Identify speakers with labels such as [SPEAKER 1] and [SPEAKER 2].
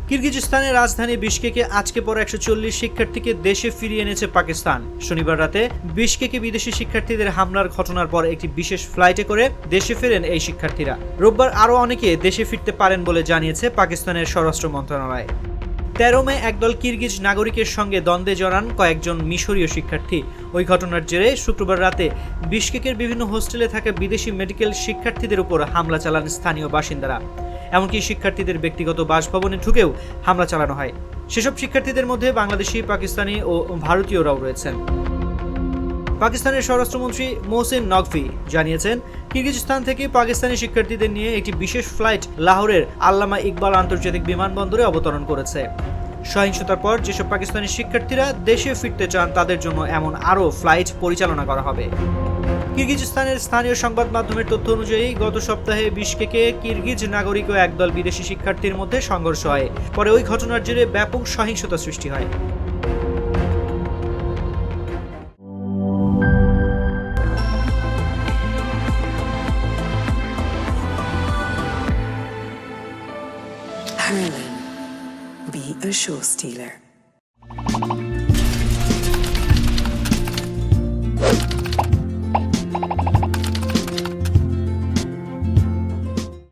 [SPEAKER 1] কিরগিজস্তানের রাজধানী বিশকেকে আজকে পর 140 শিক্ষার্থীকে দেশে ফিরিয়ে এনেছে পাকিস্তান। শনিবার রাতে বিশকেকে বিদেশি শিক্ষার্থীদের হামলার ঘটনার পর একটি বিশেষ ফ্লাইটে করে দেশে ফেরেন এই শিক্ষার্থীরা। রোববার আরও অনেকে দেশে ফিরতে পারেন বলে জানিয়েছে পাকিস্তানের স্বরাষ্ট্র মন্ত্রণালয়। 13 মে একদল কিরগিজ নাগরিকের সঙ্গে দ্বন্দ্বে জড়ান কয়েকজন মিশরীয় শিক্ষার্থী। ওই ঘটনার জেরে শুক্রবার রাতে বিশকেকের বিভিন্ন হোস্টেলে থাকা বিদেশি মেডিকেল শিক্ষার্থীদের উপর হামলা চালান স্থানীয় বাসিন্দারা। এমনকি শিক্ষার্থীদের ব্যক্তিগত বাসভবনে ঢুকেও হামলা চালানো হয়। সেসব শিক্ষার্থীদের মধ্যে বাংলাদেশি, পাকিস্তানি ও ভারতীয়রাও রয়েছেন। পাকিস্তানের স্বরাষ্ট্রমন্ত্রী মোহসিন নকভি জানিয়েছেন, কিরগিজস্তান থেকে পাকিস্তানি শিক্ষার্থীদের নিয়ে একটি বিশেষ ফ্লাইট লাহোরের আল্লামা ইকবাল আন্তর্জাতিক বিমানবন্দরে অবতরণ করেছে। সহিংসতার পর যেসব পাকিস্তানি শিক্ষার্থীরা দেশে ফিরতে চান তাদের জন্য এমন আরও ফ্লাইট পরিচালনা করা হবে। কিরগিজস্তানের স্থানীয় সংবাদ মাধ্যমের তথ্য অনুযায়ী গত সপ্তাহে বিশকেকে কিরগিজ নাগরিক ও একদল বিদেশি শিক্ষার্থীর মধ্যে সংঘর্ষ হয়। পরে ওই ঘটনার জেরে ব্যাপক সহিংসতা সৃষ্টি হয়।
[SPEAKER 2] Harlan, be a show stealer.